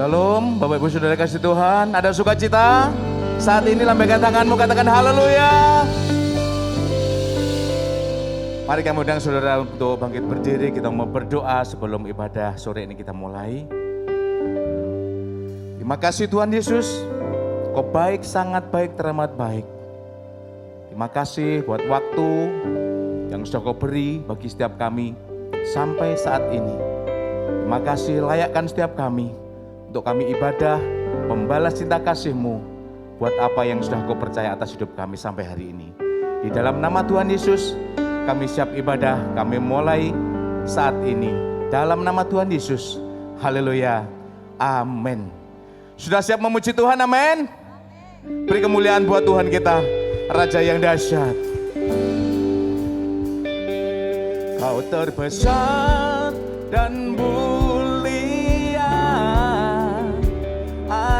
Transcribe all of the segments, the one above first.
Shalom, Bapak Ibu Saudara kasih Tuhan. Ada sukacita? Saat ini lambaikan tanganmu, katakan haleluya. Mari kami undang saudara untuk bangkit berdiri. Kita mau berdoa sebelum ibadah sore ini kita mulai. Terima kasih Tuhan Yesus, Kau baik, sangat baik, teramat baik. Terima kasih buat waktu yang sudah Kau beri bagi setiap kami sampai saat ini. Terima kasih layakkan setiap kami untuk kami ibadah, membalas cinta kasih-Mu buat apa yang sudah Kau percaya atas hidup kami sampai hari ini. Di dalam nama Tuhan Yesus, kami siap ibadah, kami mulai saat ini. Dalam nama Tuhan Yesus, haleluya, amin. Sudah siap memuji Tuhan, amin? Beri kemuliaan buat Tuhan kita, Raja yang dahsyat. Kau terbesar dan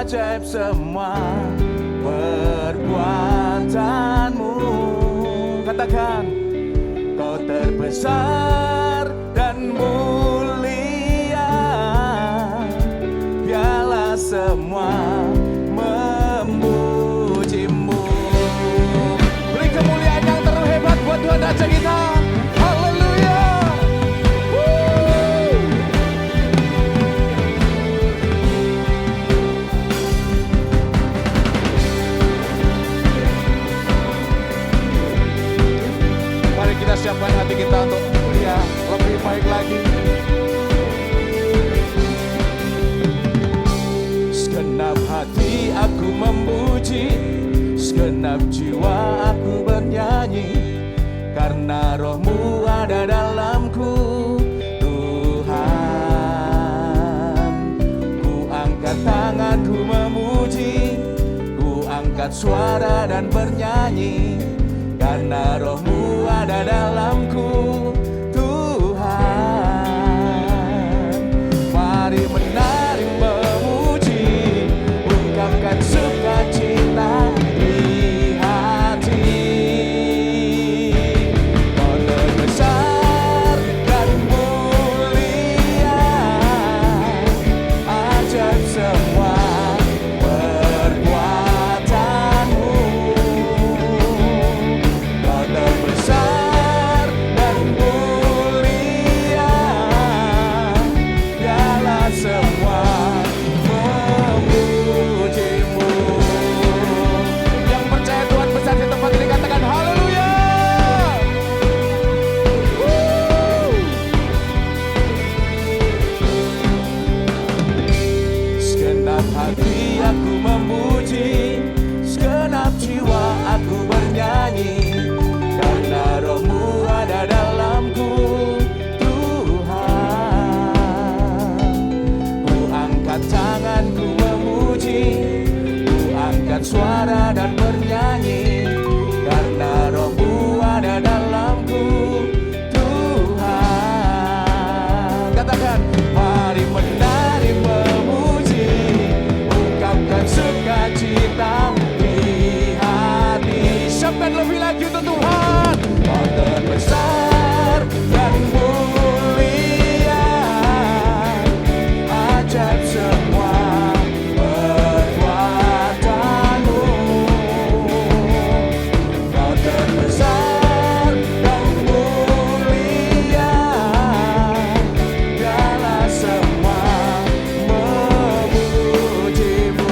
ajaib semua perbuatanmu. Katakan, Kau terbesar dan mulia, biarlah semua memujimu. Beri kemuliaan yang terhebat buat Tuhan Raja kita. Siapkan hati kita untuk mulia lebih baik lagi. Segenap hati aku memuji, segenap jiwa aku bernyanyi, karena Roh-Mu ada dalamku, Tuhan. Ku angkat tanganku memuji, ku angkat suara dan bernyanyi, karena Roh-Mu ada dalamku, Tuhan. Mari menari memuji, ungkapkan sukacita di hati. Kau terbesar dan mulia, ajaib semua perbuatanmu. Kau terbesar dan mulia, biarlah semua memujimu. Yang percaya Tuhan besar di tempat ini katakan haleluya. Segenap hati aku memuji, segenap jiwa aku bernyanyi, karena Roh-Mu ada dalamku, Tuhan. Ku angkat tanganku memuji, ku angkat suara dan bernyanyi, karena Roh-Mu ada dalamku, Tuhan. Katakan, mari menari memuji, ungkapkan sukacita di hati. Siapkan lebih lagi untuk Tuhan. Kau terbesar dan mulia, ajaib semua perbuatanmu. Kau terbesar dan mulia, biarlah semua memujimu.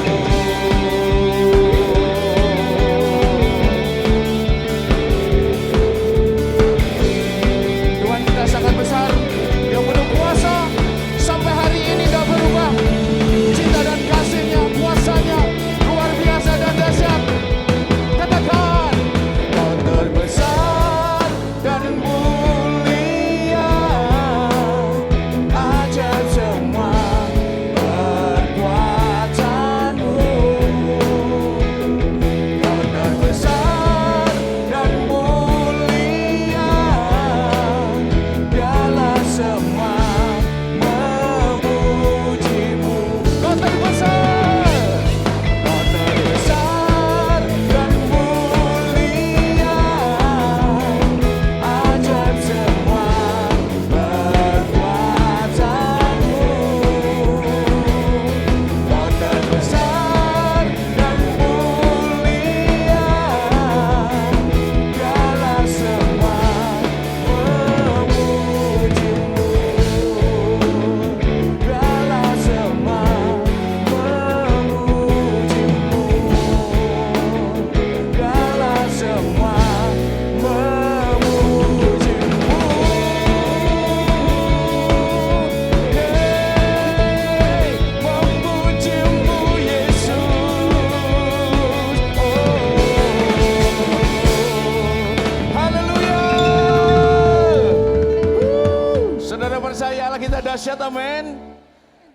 dahsyat, amin.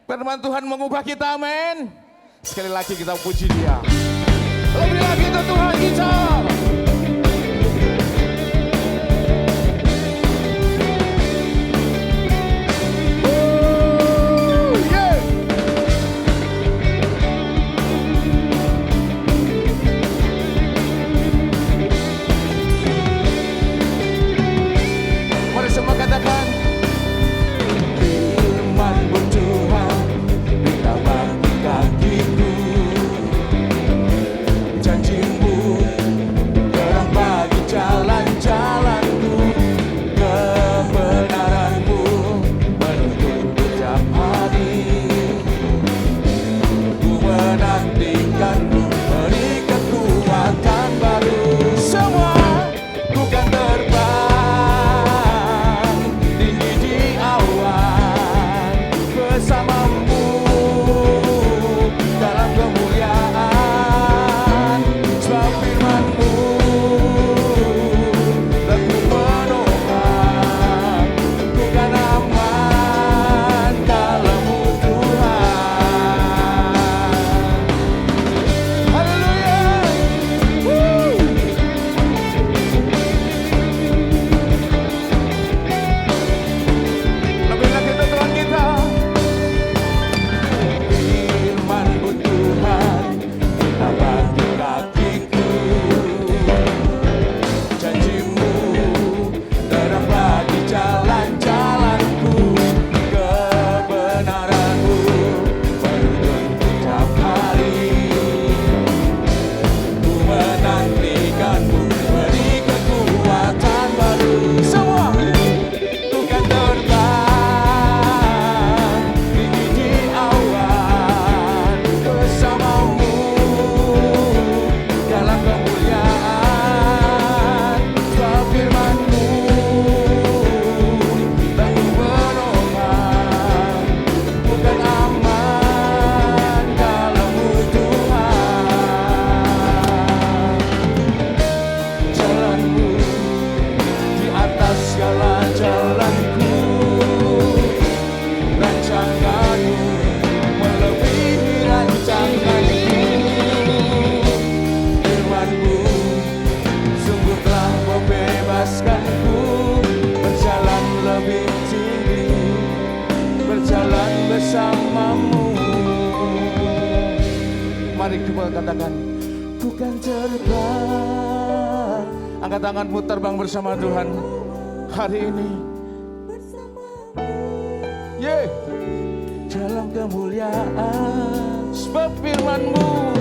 Firman Tuhan mengubah kita, amin. Sekali lagi kita puji Dia. Lebih lagi untuk Tuhan kita. Mari semua katakan, firman-Mu Tuhan, berita bagi kakiku, janji-Mu terang bagi jalan-jalanku, kebenaran-Mu menuntun setiap hari. Ku menantikan-Mu, beri kekuatan baru. Semua ku kan terbang tinggi di awan bersama-Mu dalam kemuliaan. Sebab firman-Mu teguh menopang, ku kan aman dalam-Mu Tuhan. Haleluya. Lebih lagi untuk Tuhan kita. Firman-Mu Tuhan, berita bagi kakiku, janji-Mu terang bagi jalan-jalanku, kebenaran-Mu menuntun setiap hari. Ku menantikan-Mu, beri kekuatan baru. Semua ku kan terbang tinggi di awan bersama-Mu dalam kemuliaan. Sebab firman-Mu teguh menopang, ku kan aman dalam-Mu Tuhan. Jalan-Mu di atas segala jalanku, rancangan-Mu melebihi rancanganku. Firman-Mu sungguh telah membebaskanku, berjalan lebih tinggi, berjalan bersama-Mu. Mari kita katakan, ku kan terbang. Angkat tanganmu, terbang bersama Tuhan hari ini. Ye, dalam kemuliaan. Sebab firman-Mu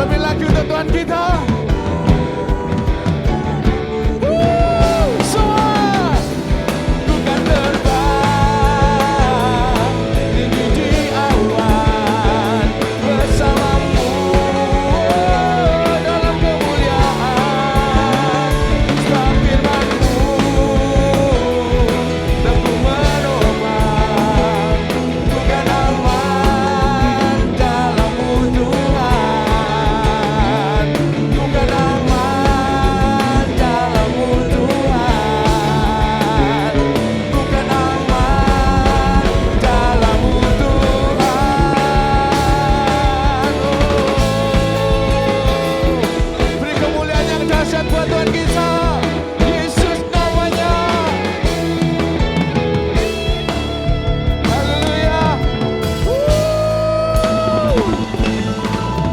lebih lagi untuk Tuhan kita. Semua ku kan terbang tinggi di awan bersama-Mu dalam kemuliaan. Sebab firman-Mu teguh menopang, ku kan aman dalam-Mu Tuhan. Ku kan aman dalam-Mu Tuhan. Ku kan aman dalam-Mu Tuhan. Beri kemuliaan yang dahsyat buat Tuhan kita. Yesus namanya. Haleluya.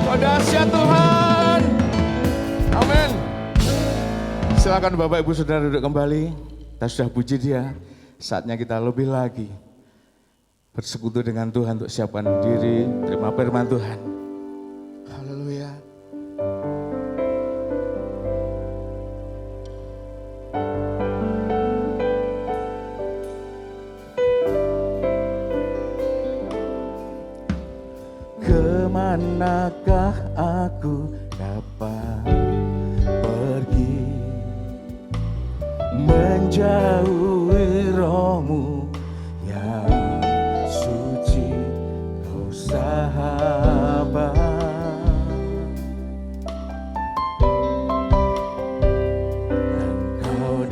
Kau dahsyat Tuhan. Amin. Silakan Bapak Ibu Saudara duduk kembali. Kita sudah puji Dia. Saatnya kita lebih lagi bersekutu dengan Tuhan untuk siapkan diri, terima firman Tuhan. Haleluya. Kemanakah aku dapat pergi, menjauhi Roh-Mu yang suci, Kau sahabat. Dan Kau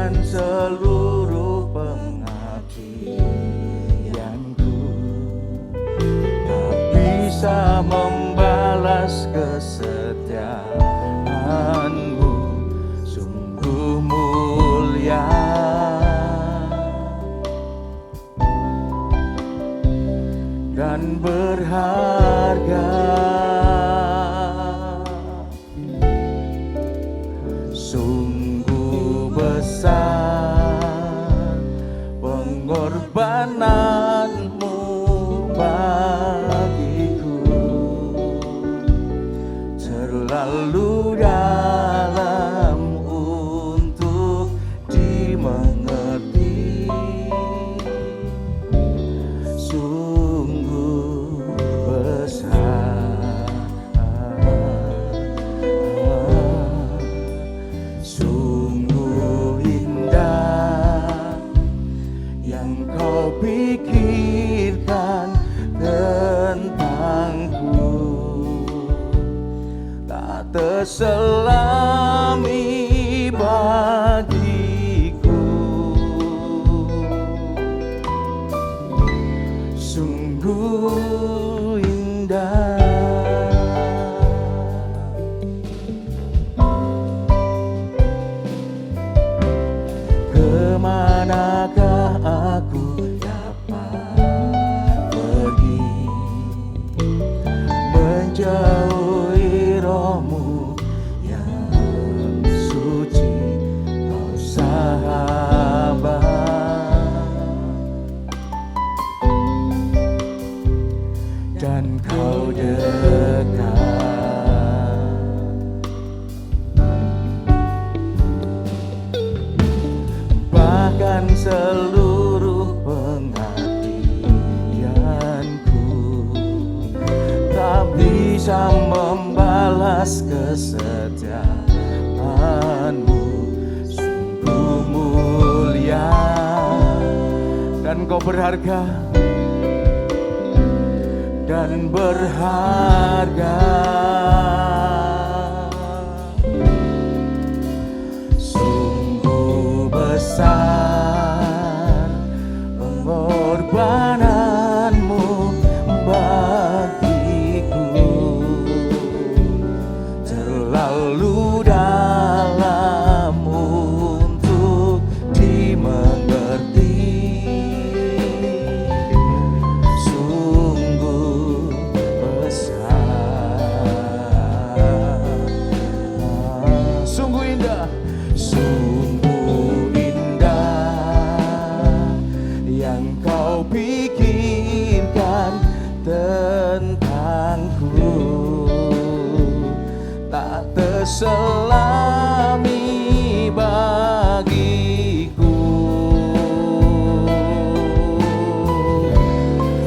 Bahkan seluruh pengabdianku tak bisa membalas kesetiaanmu, sungguh mulia dan berharga. Sungguh besar pengorbananmu bagiku, terlalu dalam untuk dimengerti. Sungguh besar, sungguh indah yang kau pikirkan tentangku, tak terselami bagiku. Sungguh indah. Kemanakah aku dapat pergi menjauhi rohmu yang suci, kau sahabat, dan kau dekat. Bahkan seluruh pengabdianku tak bisa membalas kesetiaanmu, sungguh mulia dan kau berharga dan berharga. Sungguh besar pengorbananmu bagiku, terlalu dalam untuk dimengerti. Sungguh besar, sungguh indah, sungguh indah yang kau pikirkan tentangku, tak terselami bagiku.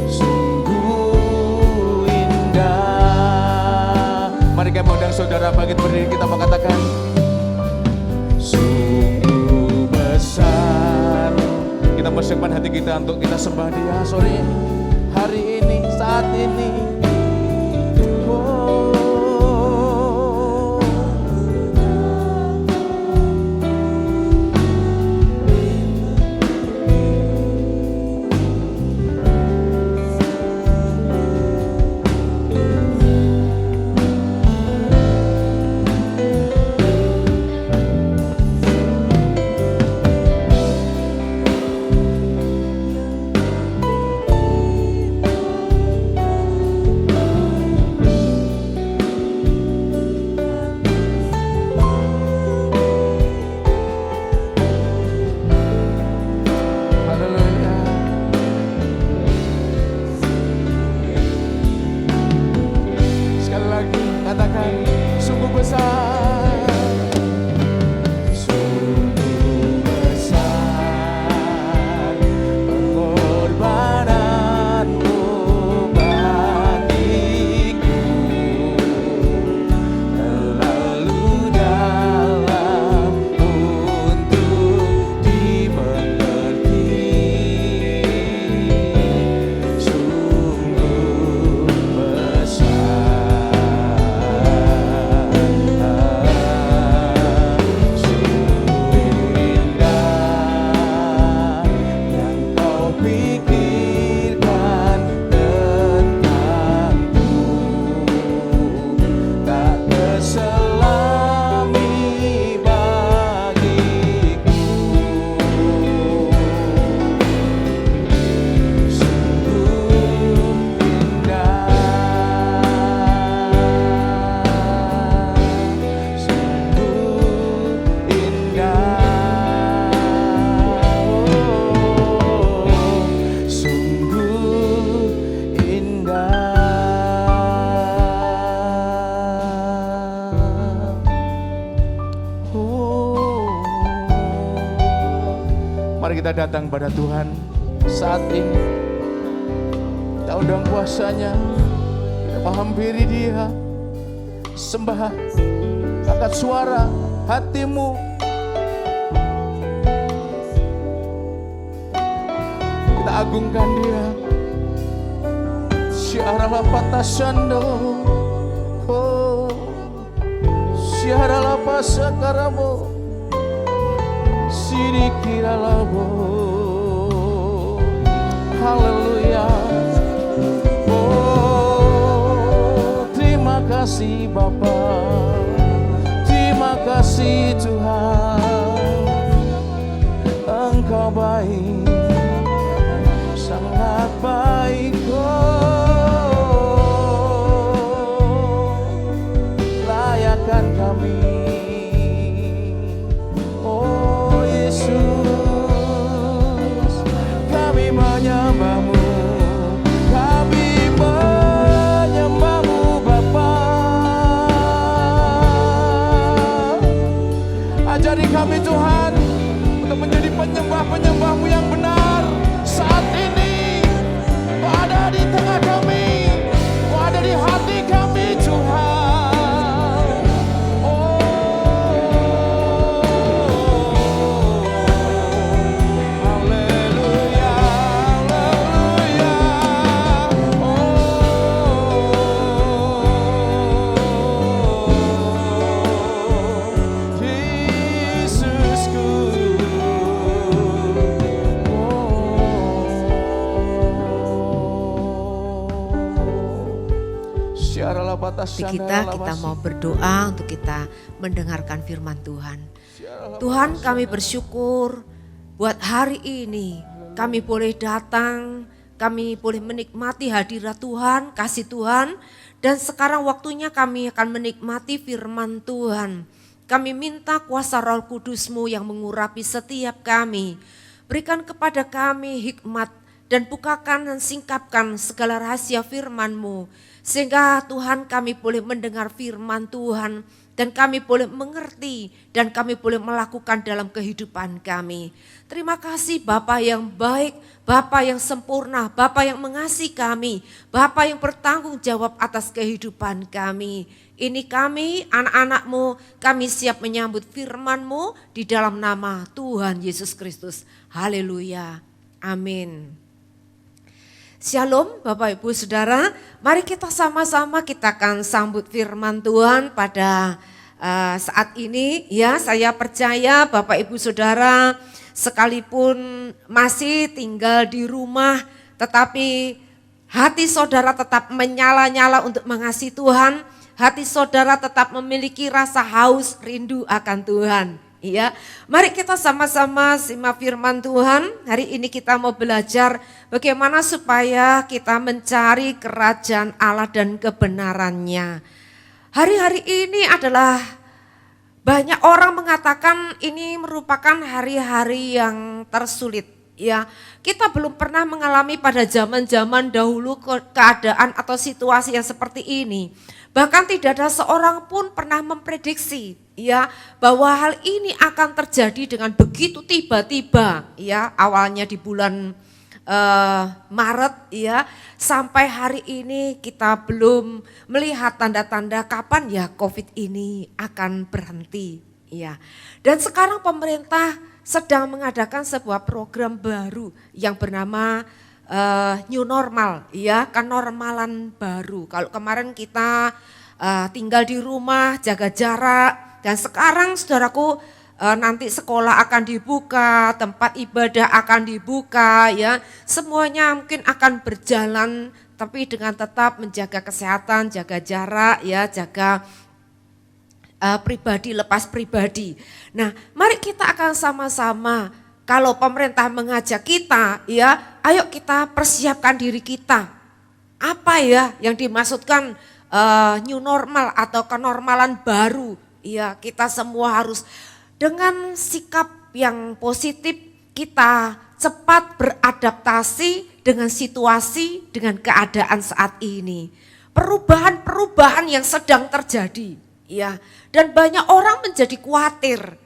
Sungguh indah. Mari kami undang saudara bangkit berdiri, kita mengatakan sungguh besar. Kita persiapkan hati kita untuk kita sembah Dia sore hari ini, saat ini. Oh. Mari kita datang pada Tuhan saat ini. Kita undang kuasanya, kita hampiri Dia, sembah, angkat suara hatimu. Kita agungkan Dia. Syarala patashando, oh, syarala pasakaramo, sirikiralabo, haleluya. Oh, terima kasih Bapa, terima kasih Tuhan, Engkau baik, sangat baik. Layakan kami, oh Yesus, kami menyembah-Mu, kami menyembah-Mu Bapa. Ajari kami Tuhan untuk menjadi penyembah-penyembah-Mu yang benar saat ini. Kau ada di tengah kami, Kau ada di hati kami Tuhan. Kita mau berdoa untuk kita mendengarkan firman Tuhan. Tuhan, kami bersyukur buat hari ini kami boleh datang, kami boleh menikmati hadirat Tuhan, kasih Tuhan, dan sekarang waktunya kami akan menikmati firman Tuhan. Kami minta kuasa Roh Kudus-Mu yang mengurapi setiap kami. Berikan kepada kami hikmat dan bukakan dan singkapkan segala rahasia firman-Mu. Sehingga Tuhan kami boleh mendengar firman Tuhan dan kami boleh mengerti dan kami boleh melakukan dalam kehidupan kami. Terima kasih Bapa yang baik, Bapa yang sempurna, Bapa yang mengasihi kami, Bapa yang bertanggung jawab atas kehidupan kami. Ini kami anak-anak-Mu, kami siap menyambut firman-Mu di dalam nama Tuhan Yesus Kristus. Haleluya, amin. Shalom Bapak Ibu Saudara, mari kita sama-sama kita akan sambut firman Tuhan pada saat ini. Ya, saya percaya Bapak Ibu Saudara sekalipun masih tinggal di rumah, tetapi hati saudara tetap menyala-nyala untuk mengasihi Tuhan. Hati saudara tetap memiliki rasa haus rindu akan Tuhan. Iya, mari kita sama-sama simak firman Tuhan. Hari ini kita mau belajar bagaimana supaya kita mencari kerajaan Allah dan kebenarannya. Hari-hari ini adalah banyak orang mengatakan ini merupakan hari-hari yang tersulit. Ya, kita belum pernah mengalami pada zaman-zaman dahulu keadaan atau situasi yang seperti ini. Bahkan tidak ada seorang pun pernah memprediksi ya bahwa hal ini akan terjadi dengan begitu tiba-tiba ya, awalnya di bulan Maret ya, sampai hari ini kita belum melihat tanda-tanda kapan ya Covid ini akan berhenti ya. Dan sekarang pemerintah sedang mengadakan sebuah program baru yang bernama new normal ya, kenormalan baru. Kalau kemarin kita tinggal di rumah, jaga jarak, dan sekarang saudaraku nanti sekolah akan dibuka, tempat ibadah akan dibuka ya, semuanya mungkin akan berjalan tapi dengan tetap menjaga kesehatan, jaga jarak ya, jaga pribadi lepas pribadi. Nah, mari kita akan sama-sama, kalau pemerintah mengajak kita ya, ayo kita persiapkan diri kita. Apa ya yang dimaksudkan new normal atau kenormalan baru? Ya, kita semua harus dengan sikap yang positif, kita cepat beradaptasi dengan situasi, dengan keadaan saat ini. Perubahan-perubahan yang sedang terjadi, ya. Dan banyak orang menjadi khawatir.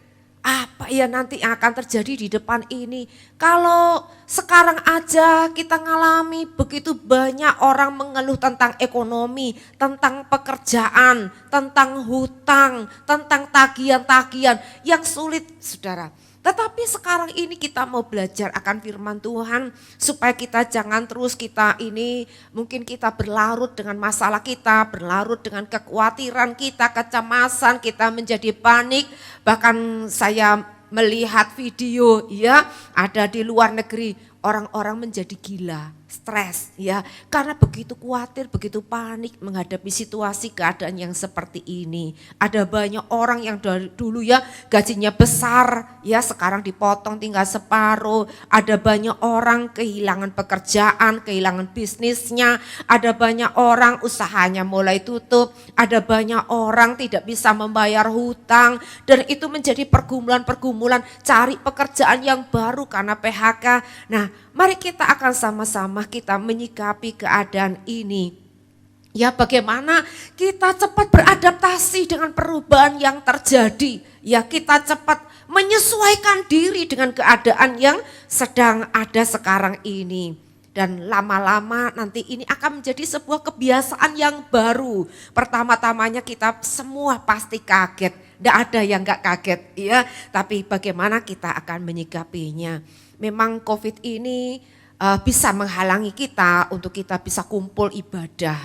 Apa ya nanti yang akan terjadi di depan ini? Kalau sekarang aja kita ngalami begitu banyak orang mengeluh tentang ekonomi, tentang pekerjaan, tentang hutang, tentang tagihan-tagihan yang sulit, saudara. Tetapi sekarang ini kita mau belajar akan firman Tuhan supaya kita jangan terus kita ini mungkin kita berlarut dengan masalah kita, berlarut dengan kekhawatiran kita, kecemasan, kita menjadi panik. Bahkan saya melihat video ya ada di luar negeri orang-orang menjadi gila, stres ya karena begitu khawatir, begitu panik menghadapi situasi keadaan yang seperti ini. Ada banyak orang yang dari dulu ya gajinya besar ya sekarang dipotong tinggal separuh. Ada banyak orang kehilangan pekerjaan, kehilangan bisnisnya. Ada banyak orang usahanya mulai tutup. Ada banyak orang tidak bisa membayar hutang dan itu menjadi pergumulan-pergumulan cari pekerjaan yang baru karena PHK. Nah, mari kita akan sama-sama kita menyikapi keadaan ini. Ya bagaimana kita cepat beradaptasi dengan perubahan yang terjadi. Ya kita cepat menyesuaikan diri dengan keadaan yang sedang ada sekarang ini. Dan lama-lama nanti ini akan menjadi sebuah kebiasaan yang baru. Pertama-tamanya kita semua pasti kaget. Tidak ada yang gak kaget ya. Tapi bagaimana kita akan menyikapinya. Memang COVID ini bisa menghalangi kita untuk kita bisa kumpul ibadah.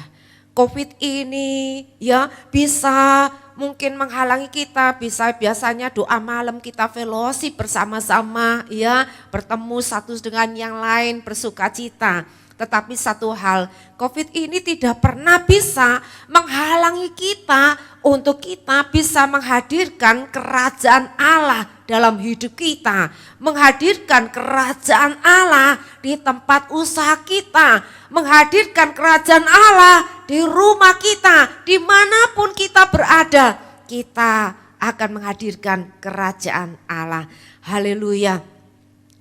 COVID ini ya bisa mungkin menghalangi kita, bisa biasanya doa malam kita fellowship bersama-sama ya, bertemu satu dengan yang lain bersukacita. Tetapi satu hal, COVID ini tidak pernah bisa menghalangi kita untuk kita bisa menghadirkan kerajaan Allah dalam hidup kita. Menghadirkan kerajaan Allah di tempat usaha kita. Menghadirkan kerajaan Allah di rumah kita, dimanapun kita berada. Kita akan menghadirkan kerajaan Allah. Haleluya.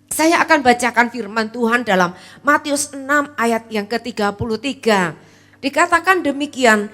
Saya akan bacakan firman Tuhan dalam Matius 6 ayat yang ke-33. Dikatakan demikian,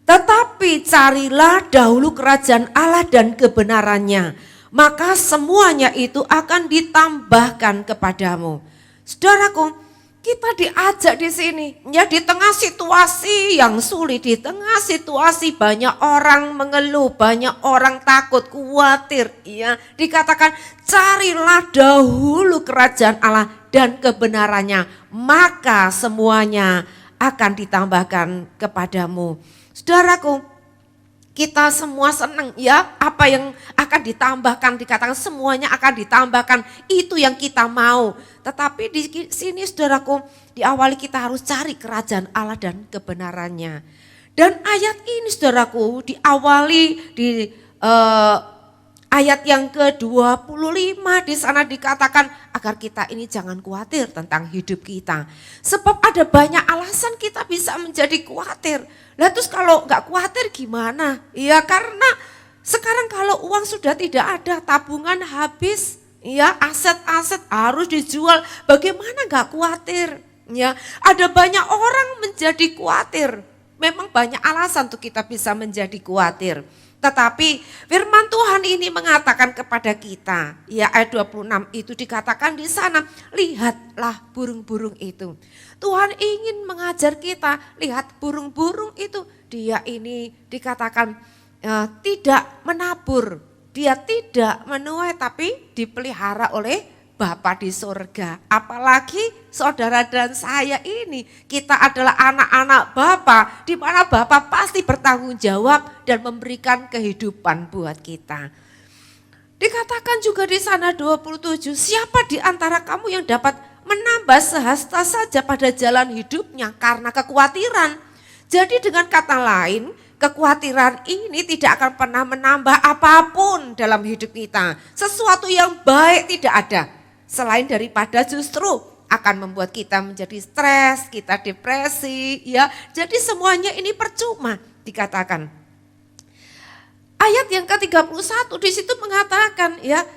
tetapi carilah dahulu kerajaan Allah dan kebenarannya, maka semuanya itu akan ditambahkan kepadamu. Saudaraku, kita diajak di sini ya di tengah situasi yang sulit, di tengah situasi banyak orang mengeluh, banyak orang takut, khawatir ya. Dikatakan carilah dahulu kerajaan Allah dan kebenarannya, maka semuanya akan ditambahkan kepadamu. Saudaraku, kita semua senang ya apa yang akan ditambahkan, dikatakan semuanya akan ditambahkan, itu yang kita mau. Tetapi di sini saudaraku diawali kita harus cari kerajaan Allah dan kebenarannya. Dan ayat ini saudaraku diawali di ayat yang ke-25 di sana dikatakan agar kita ini jangan khawatir tentang hidup kita. Sebab ada banyak alasan kita bisa menjadi khawatir. Lah terus kalau enggak khawatir gimana? Ya karena sekarang kalau uang sudah tidak ada, tabungan habis, ya aset-aset harus dijual. Bagaimana enggak khawatir? Ya, ada banyak orang menjadi khawatir. Memang banyak alasan untuk kita bisa menjadi khawatir. Tetapi firman Tuhan ini mengatakan kepada kita, ya ayat 26 itu dikatakan di sana, lihatlah burung-burung itu. Tuhan ingin mengajar kita, lihat burung-burung itu, dia ini dikatakan tidak menabur, dia tidak menuai tapi dipelihara oleh Bapa di surga. Apalagi saudara dan saya ini, kita adalah anak-anak Bapa, di mana Bapa pasti bertanggung jawab dan memberikan kehidupan buat kita. Dikatakan juga di sana 27, siapa di antara kamu yang dapat menambah sehasta saja pada jalan hidupnya karena kekhawatiran. Jadi dengan kata lain, kekhawatiran ini tidak akan pernah menambah apapun dalam hidup kita. Sesuatu yang baik tidak ada. Selain daripada justru akan membuat kita menjadi stres, kita depresi, ya. Jadi semuanya ini percuma dikatakan. Ayat yang ke-31 di situ mengatakan ya,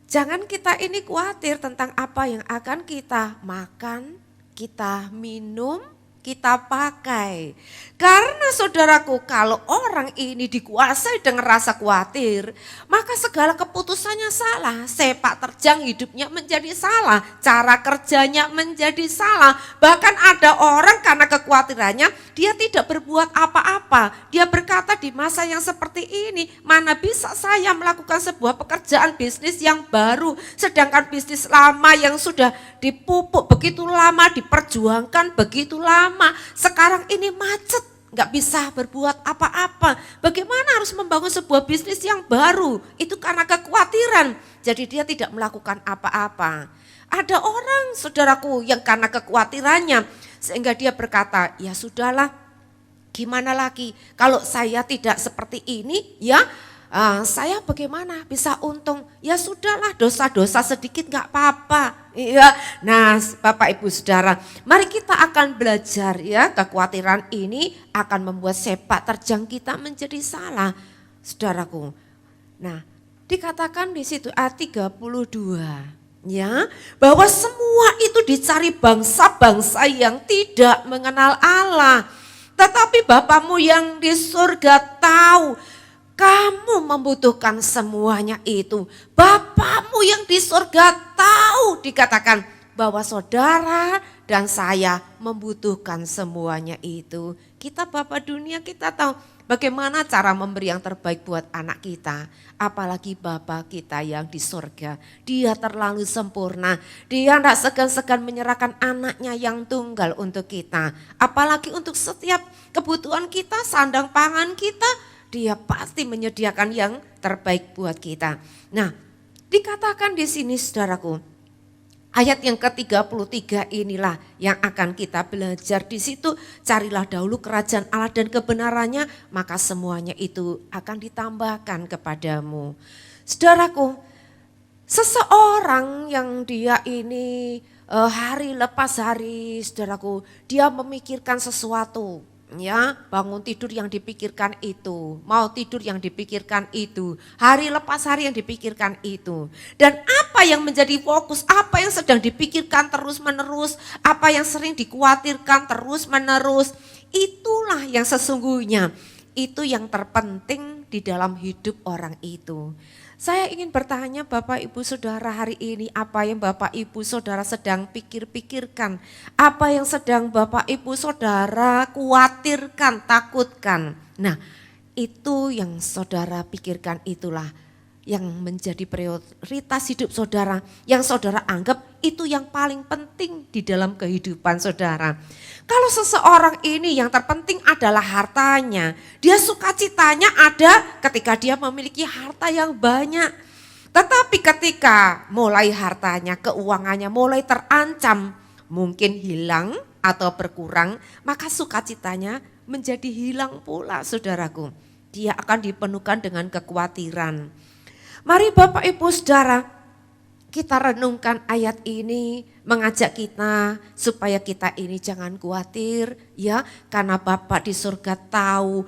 jangan kita ini khawatir tentang apa yang akan kita makan, kita minum, kita pakai. Karena saudaraku, kalau orang ini dikuasai dengan rasa khawatir, maka segala keputusannya salah. Sepak terjang hidupnya menjadi salah, cara kerjanya menjadi salah. Bahkan ada orang karena kekhawatirannya, dia tidak berbuat apa-apa. Dia berkata di masa yang seperti ini, mana bisa saya melakukan sebuah pekerjaan bisnis yang baru, sedangkan bisnis lama yang sudah dipupuk begitu lama, diperjuangkan begitu lama, sekarang ini macet. Nggak bisa berbuat apa-apa. Bagaimana harus membangun sebuah bisnis yang baru? Itu karena kekhawatiran. Jadi dia tidak melakukan apa-apa. Ada orang saudaraku yang karena kekhawatirannya sehingga dia berkata, ya sudahlah, gimana lagi? Kalau saya tidak seperti ini, ya saya bagaimana bisa untung? Ya sudahlah, dosa-dosa sedikit nggak apa-apa. Iya. Nah, Bapak Ibu Saudara, mari kita akan belajar ya, kekhawatiran ini akan membuat sepak terjang kita menjadi salah, saudaraku. Nah, dikatakan di situ ayat 32 ya, bahwa semua itu dicari bangsa-bangsa yang tidak mengenal Allah. Tetapi Bapamu yang di surga tahu kamu membutuhkan semuanya itu. Bapamu yang di surga tahu, dikatakan bahwa saudara dan saya membutuhkan semuanya itu. Kita Bapa dunia, kita tahu bagaimana cara memberi yang terbaik buat anak kita. Apalagi Bapa kita yang di surga. Dia terlalu sempurna. Dia tidak segan-segan menyerahkan anaknya yang tunggal untuk kita. Apalagi untuk setiap kebutuhan kita, sandang pangan kita, dia pasti menyediakan yang terbaik buat kita. Nah, dikatakan di sini saudaraku, ayat yang ke-33 inilah yang akan kita belajar di situ. Carilah dahulu kerajaan Allah dan kebenarannya, maka semuanya itu akan ditambahkan kepadamu. Saudaraku, seseorang yang dia ini hari lepas hari, saudaraku, dia memikirkan sesuatu. Ya, bangun tidur yang dipikirkan itu, mau tidur yang dipikirkan itu, hari lepas hari yang dipikirkan itu. Dan apa yang menjadi fokus, apa yang sedang dipikirkan terus menerus, apa yang sering dikhawatirkan terus menerus, itulah yang sesungguhnya, itu yang terpenting di dalam hidup orang itu. Saya ingin bertanya Bapak Ibu Saudara hari ini, apa yang Bapak Ibu Saudara sedang pikirkan, apa yang sedang Bapak Ibu Saudara khawatirkan, takutkan. Nah, itu yang saudara pikirkan, itulah yang menjadi prioritas hidup saudara, yang saudara anggap itu yang paling penting di dalam kehidupan saudara. Kalau seseorang ini yang terpenting adalah hartanya, dia sukacitanya ada ketika dia memiliki harta yang banyak. Tetapi ketika mulai hartanya, keuangannya mulai terancam, mungkin hilang atau berkurang, maka sukacitanya menjadi hilang pula saudaraku. Dia akan dipenuhkan dengan kekhawatiran. Mari Bapak Ibu Saudara, kita renungkan ayat ini, mengajak kita supaya kita ini jangan khawatir ya, karena Bapa di surga tahu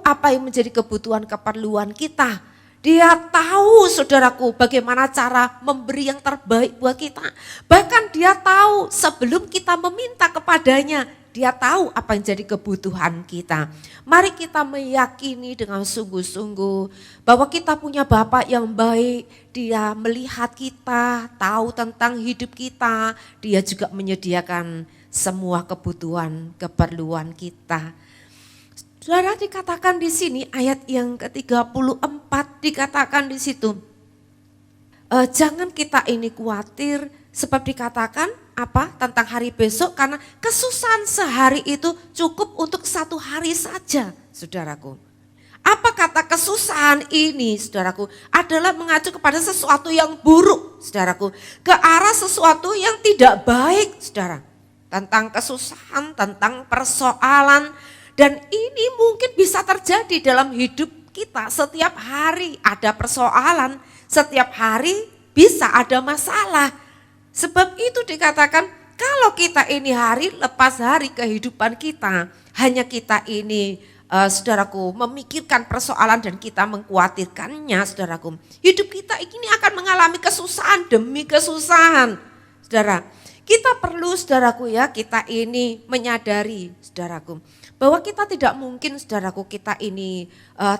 apa yang menjadi kebutuhan keperluan kita. Dia tahu saudaraku bagaimana cara memberi yang terbaik buat kita. Bahkan dia tahu sebelum kita meminta kepadanya, dia tahu apa yang jadi kebutuhan kita. Mari kita meyakini dengan sungguh-sungguh bahwa kita punya Bapa yang baik. Dia melihat kita, tahu tentang hidup kita. Dia juga menyediakan semua kebutuhan, keperluan kita. Saudara, dikatakan di sini ayat yang ke-34 dikatakan di situ. Jangan kita ini khawatir sebab dikatakan apa tentang hari besok, karena kesusahan sehari itu cukup untuk satu hari saja, saudaraku. Apa kata kesusahan ini, saudaraku? Adalah mengacu kepada sesuatu yang buruk, saudaraku. Ke arah sesuatu yang tidak baik, saudara. Tentang kesusahan, tentang persoalan. Dan ini mungkin bisa terjadi dalam hidup kita. Setiap hari ada persoalan, setiap hari bisa ada masalah. Sebab itu dikatakan kalau kita ini hari lepas hari kehidupan kita, hanya kita ini saudaraku memikirkan persoalan dan kita mengkhawatirkannya saudaraku. Hidup kita ini akan mengalami kesusahan demi kesusahan. Saudara, Kita perlu saudaraku ya, kita ini menyadari saudaraku, bahwa kita tidak mungkin saudaraku kita ini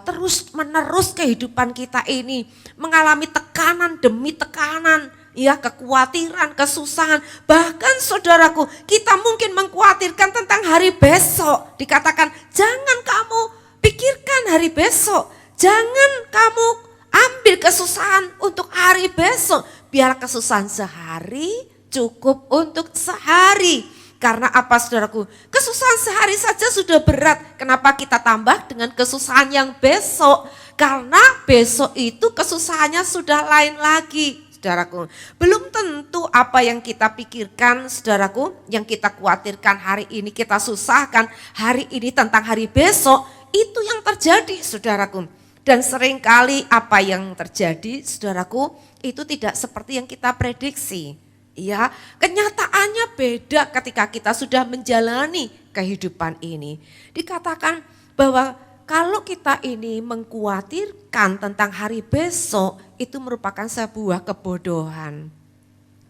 terus menerus kehidupan kita ini mengalami tekanan demi tekanan, ya kekhawatiran, kesusahan. Bahkan saudaraku kita mungkin mengkhawatirkan tentang hari besok. Dikatakan jangan kamu pikirkan hari besok, jangan kamu ambil kesusahan untuk hari besok. Biar kesusahan sehari cukup untuk sehari. Karena apa saudaraku? Kesusahan sehari saja sudah berat. Kenapa kita tambah dengan kesusahan yang besok? Karena besok itu kesusahannya sudah lain lagi. Saudaraku, belum tentu apa yang kita pikirkan saudaraku, yang kita khawatirkan hari ini, kita susahkan hari ini tentang hari besok, itu yang terjadi saudaraku. Dan seringkali apa yang terjadi saudaraku, itu tidak seperti yang kita prediksi. Ya, kenyataannya beda ketika kita sudah menjalani kehidupan ini. Dikatakan bahwa kalau kita ini mengkhawatirkan tentang hari besok, itu merupakan sebuah kebodohan.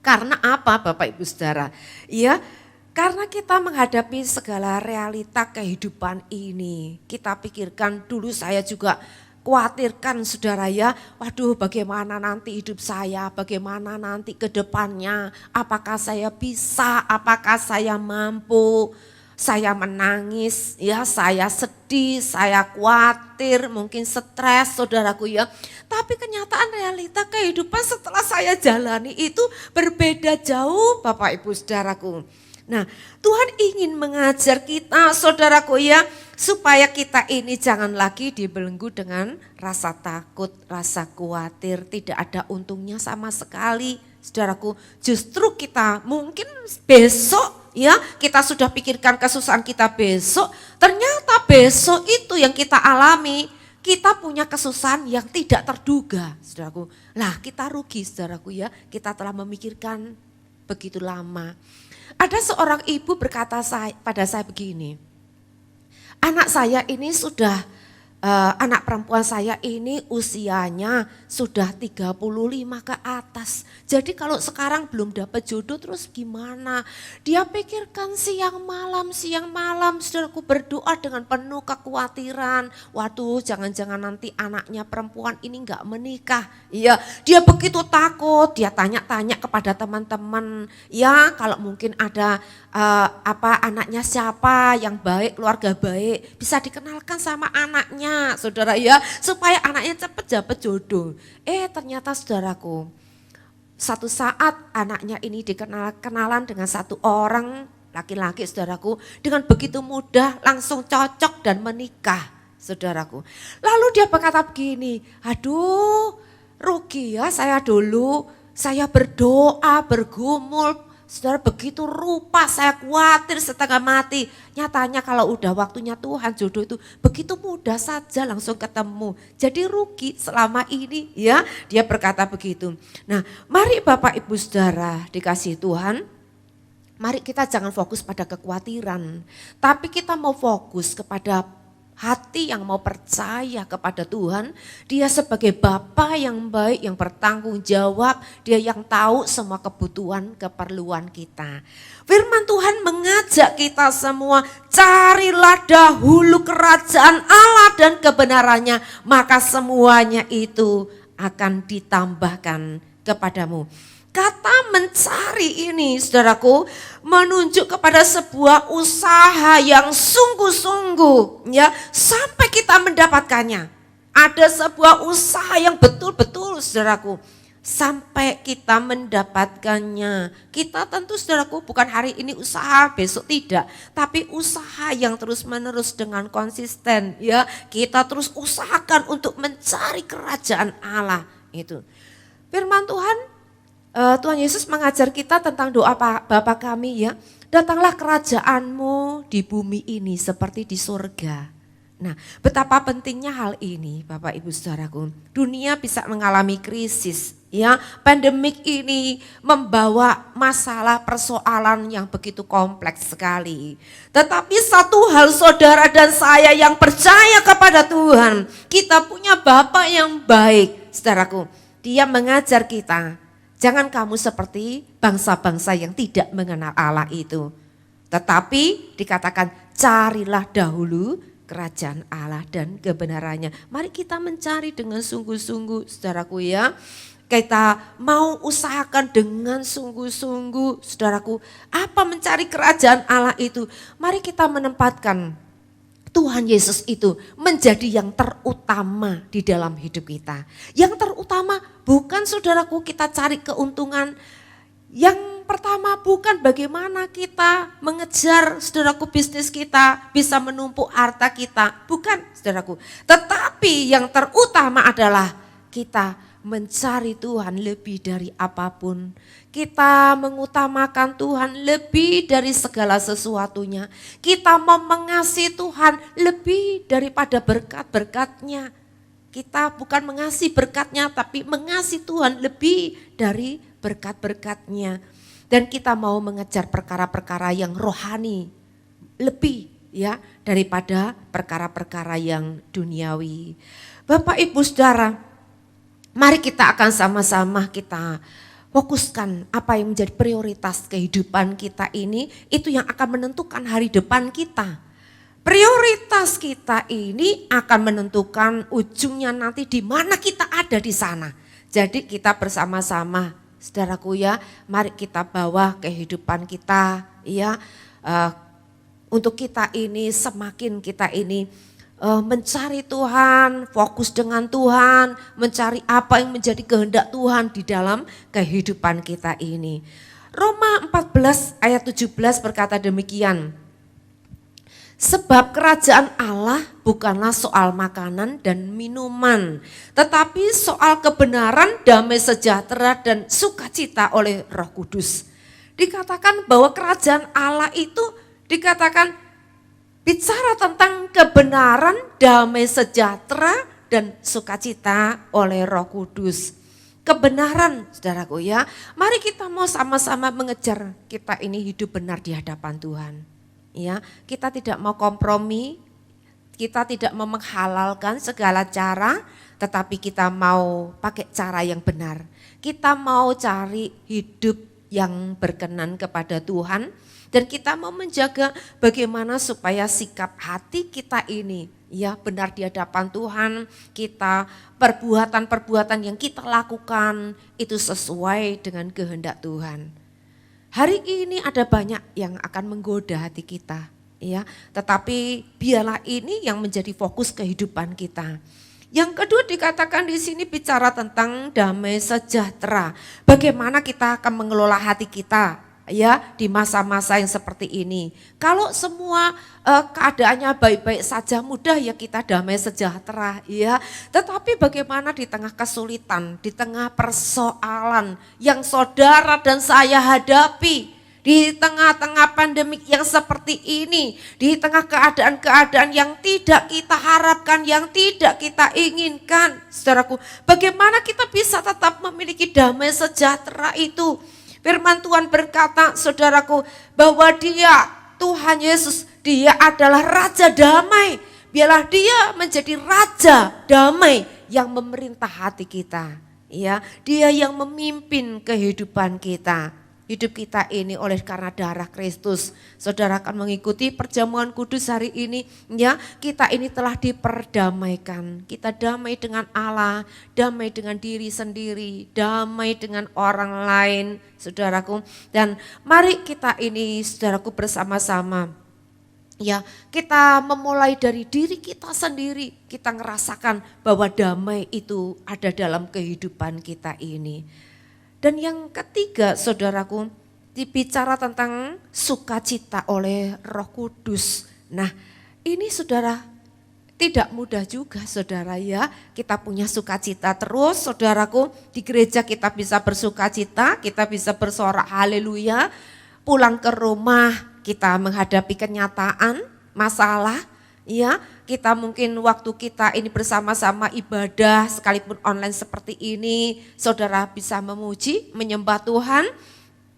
Karena apa Bapak Ibu Saudara? Ya, karena kita menghadapi segala realita kehidupan ini. Kita pikirkan dulu saya juga khawatirkan saudara ya, waduh bagaimana nanti hidup saya, bagaimana nanti ke depannya, apakah saya bisa, apakah saya mampu, saya menangis, ya saya sedih, saya khawatir, mungkin stres saudaraku ya. Tapi kenyataan realita kehidupan setelah saya jalani itu berbeda jauh Bapak Ibu Saudaraku. Nah, Tuhan ingin mengajar kita saudaraku ya, supaya kita ini jangan lagi dibelenggu dengan rasa takut, rasa khawatir, tidak ada untungnya sama sekali. Saudaraku, justru kita mungkin besok ya, kita sudah pikirkan kesusahan kita besok, ternyata besok itu yang kita alami, kita punya kesusahan yang tidak terduga, saudaraku. Lah, kita rugi saudaraku ya, kita telah memikirkan begitu lama. Ada seorang ibu berkata pada saya begini, anak saya ini sudah, anak perempuan saya ini usianya sudah 35 ke atas. Jadi kalau sekarang belum dapat jodoh terus gimana? Dia pikirkan siang malam, saudaraku berdoa dengan penuh kekhawatiran. Waduh jangan-jangan nanti anaknya perempuan ini enggak menikah. Iya, dia begitu takut, dia tanya-tanya kepada teman-teman. Ya kalau mungkin ada anaknya siapa yang baik, keluarga baik, bisa dikenalkan sama anaknya, saudara ya, supaya anaknya cepat dapat jodoh. Ternyata saudaraku, satu saat anaknya ini kenalan dengan satu orang laki-laki saudaraku, dengan begitu mudah langsung cocok dan menikah saudaraku. Lalu dia berkata begini, aduh rugi ya saya dulu, saya berdoa, bergumul, saudara begitu rupa saya khawatir setengah mati. Nyatanya kalau udah waktunya Tuhan jodoh itu begitu mudah saja langsung ketemu. Jadi rugi selama ini ya, dia berkata begitu. Nah mari Bapak Ibu Saudara dikasihi Tuhan, mari kita jangan fokus pada kekhawatiran. Tapi kita mau fokus kepada hati yang mau percaya kepada Tuhan. Dia sebagai Bapa yang baik, yang bertanggung jawab, dia yang tahu semua kebutuhan, keperluan kita. Firman Tuhan mengajak kita semua, carilah dahulu kerajaan Allah dan kebenarannya, maka semuanya itu akan ditambahkan kepadamu. Kata mencari ini saudaraku menunjuk kepada sebuah usaha yang sungguh-sungguh ya, sampai kita mendapatkannya. Ada sebuah usaha yang betul-betul saudaraku sampai kita mendapatkannya. Kita tentu saudaraku bukan hari ini usaha besok tidak, tapi usaha yang terus-menerus dengan konsisten ya. Kita terus usahakan untuk mencari kerajaan Allah itu. Firman Tuhan Yesus mengajar kita tentang doa Bapa kami ya, datanglah kerajaanmu di bumi ini seperti di surga. Nah betapa pentingnya hal ini Bapak Ibu Saudaraku. Dunia bisa mengalami krisis ya, pandemik ini membawa masalah persoalan yang begitu kompleks sekali. Tetapi satu hal saudara dan saya yang percaya kepada Tuhan, kita punya Bapa yang baik saudaraku. Dia mengajar kita, Jangan kamu seperti bangsa-bangsa yang tidak mengenal Allah itu. Tetapi dikatakan carilah dahulu kerajaan Allah dan kebenarannya. Mari kita mencari dengan sungguh-sungguh, saudaraku ya. Kita mau usahakan dengan sungguh-sungguh, saudaraku. Apa mencari kerajaan Allah itu? Mari kita menempatkan Tuhan Yesus itu menjadi yang terutama di dalam hidup kita. Yang terutama bukan, saudaraku, kita cari keuntungan. Yang pertama bukan bagaimana kita mengejar, saudaraku, bisnis kita bisa menumpuk harta kita. Bukan, saudaraku. Tetapi yang terutama adalah kita mencari Tuhan lebih dari apapun. Kita mengutamakan Tuhan lebih dari segala sesuatunya. Kita mau mengasihi Tuhan lebih daripada berkat-berkatnya. Kita bukan mengasihi berkatnya, tapi mengasihi Tuhan lebih dari berkat-berkatnya. Dan kita mau mengejar perkara-perkara yang rohani lebih ya daripada perkara-perkara yang duniawi. Bapak Ibu Saudara, mari kita akan sama-sama kita fokuskan apa yang menjadi prioritas kehidupan kita ini, itu yang akan menentukan hari depan kita. Prioritas kita ini akan menentukan ujungnya nanti di mana kita ada di sana. Jadi kita bersama-sama, saudaraku ya, mari kita bawa kehidupan kita ya, untuk kita ini semakin kita ini mencari Tuhan, fokus dengan Tuhan, mencari apa yang menjadi kehendak Tuhan di dalam kehidupan kita ini. Roma 14 ayat 17 berkata demikian. Sebab kerajaan Allah bukanlah soal makanan dan minuman, tetapi soal kebenaran, damai sejahtera dan sukacita oleh Roh Kudus. Dikatakan bahwa kerajaan Allah itu dikatakan bicara tentang kebenaran, damai sejahtera, dan sukacita oleh Roh Kudus. Kebenaran, saudaraku ya. Mari kita mau sama-sama mengejar kita ini hidup benar di hadapan Tuhan. Ya, kita tidak mau kompromi, kita tidak mau menghalalkan segala cara, tetapi kita mau pakai cara yang benar. Kita mau cari hidup yang berkenan kepada Tuhan. Dan kita mau menjaga bagaimana supaya sikap hati kita ini ya benar di hadapan Tuhan, kita perbuatan-perbuatan yang kita lakukan itu sesuai dengan kehendak Tuhan. Hari ini ada banyak yang akan menggoda hati kita ya, tetapi biarlah ini yang menjadi fokus kehidupan kita. Yang kedua dikatakan di sini bicara tentang damai sejahtera. Bagaimana kita akan mengelola hati kita ya di masa-masa yang seperti ini. Kalau semua keadaannya baik-baik saja, mudah ya kita damai sejahtera ya. Tetapi bagaimana di tengah kesulitan, di tengah persoalan yang saudara dan saya hadapi, di tengah-tengah pandemik yang seperti ini, di tengah keadaan-keadaan yang tidak kita harapkan, yang tidak kita inginkan, saudaraku, bagaimana kita bisa tetap memiliki damai sejahtera itu? Firman Tuhan berkata, saudaraku, bahwa Dia, Tuhan Yesus, Dia adalah Raja Damai. Biarlah Dia menjadi Raja Damai yang memerintah hati kita. Ya, Dia yang memimpin kehidupan kita. Hidup kita ini oleh karena darah Kristus. Saudara akan mengikuti perjamuan kudus hari ini. Ya, kita ini telah diperdamaikan. Kita damai dengan Allah, damai dengan diri sendiri, damai dengan orang lain, saudaraku. Dan mari kita ini, saudaraku, bersama-sama. Ya, kita memulai dari diri kita sendiri. Kita ngerasakan bahwa damai itu ada dalam kehidupan kita ini. Dan yang ketiga, saudaraku, dibicara tentang sukacita oleh Roh Kudus. Nah, ini saudara tidak mudah juga, saudara ya. Kita punya sukacita terus, saudaraku. Di gereja kita bisa bersukacita, kita bisa bersorak haleluya. Pulang ke rumah kita menghadapi kenyataan, masalah, ya. Kita mungkin waktu kita ini bersama-sama ibadah sekalipun online seperti ini, saudara bisa memuji, menyembah Tuhan.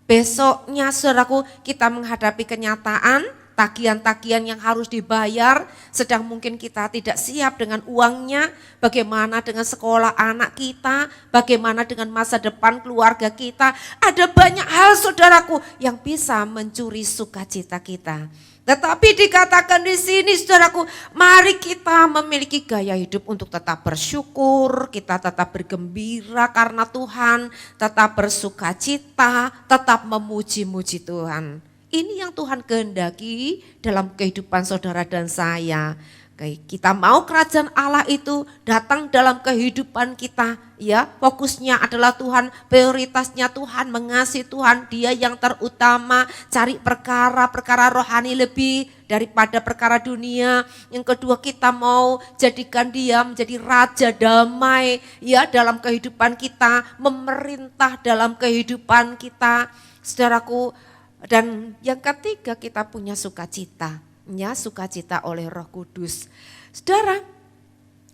Besoknya saudaraku kita menghadapi kenyataan, tagihan-tagihan yang harus dibayar, sedang mungkin kita tidak siap dengan uangnya, bagaimana dengan sekolah anak kita, bagaimana dengan masa depan keluarga kita. Ada banyak hal saudaraku yang bisa mencuri sukacita kita. Tetapi dikatakan di sini saudaraku, mari kita memiliki gaya hidup untuk tetap bersyukur, kita tetap bergembira karena Tuhan, tetap bersukacita, tetap memuji-muji Tuhan. Ini yang Tuhan kehendaki dalam kehidupan saudara dan saya. Kita mau kerajaan Allah itu datang dalam kehidupan kita, ya. Fokusnya adalah Tuhan, prioritasnya Tuhan, mengasihi Tuhan, Dia yang terutama, cari perkara rohani lebih daripada perkara dunia. Yang kedua, kita mau jadikan Dia menjadi raja damai, ya, dalam kehidupan kita, memerintah dalam kehidupan kita, saudaraku. Dan yang ketiga, kita punya sukacita. Ya, sukacita oleh Roh Kudus. Saudara,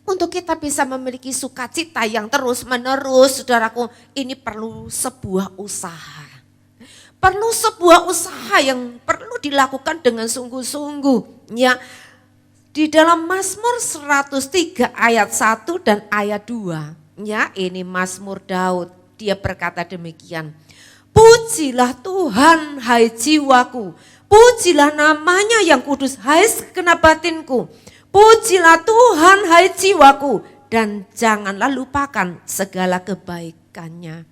untuk kita bisa memiliki sukacita yang terus menerus, saudaraku, ini perlu sebuah usaha. Perlu sebuah usaha yang perlu dilakukan dengan sungguh-sungguh. Ya, di dalam Mazmur 103 ayat 1 dan ayat 2. Ya, ini Mazmur Daud. Dia berkata demikian. Pujilah Tuhan, hai jiwaku. Pujilah namanya yang kudus, hai segenap batinku. Pujilah Tuhan, hai jiwaku. Dan janganlah lupakan segala kebaikannya.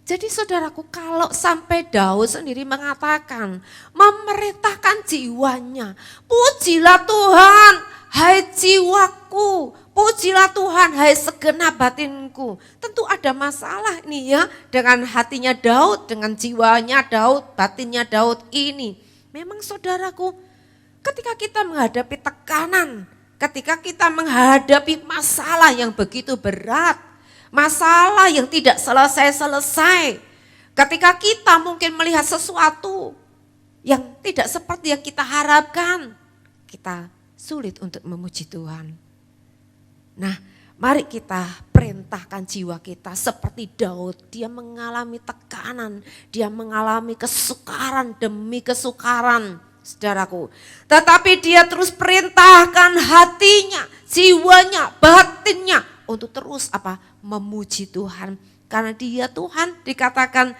Jadi saudaraku, kalau sampai Daud sendiri mengatakan, memerintahkan jiwanya. Pujilah Tuhan, hai jiwaku. Pujilah Tuhan, hai segenap batinku. Tentu ada masalah nih ya dengan hatinya Daud, dengan jiwanya Daud, batinnya Daud ini. Memang saudaraku, ketika kita menghadapi tekanan, ketika kita menghadapi masalah yang begitu berat, masalah yang tidak selesai-selesai, ketika kita mungkin melihat sesuatu yang tidak seperti yang kita harapkan, kita sulit untuk memuji Tuhan. Nah, mari kita perintahkan jiwa kita seperti Daud. Dia mengalami tekanan, dia mengalami kesukaran demi kesukaran, saudaraku. Tetapi dia terus perintahkan hatinya, jiwanya, batinnya untuk terus memuji Tuhan. Karena Dia Tuhan dikatakan,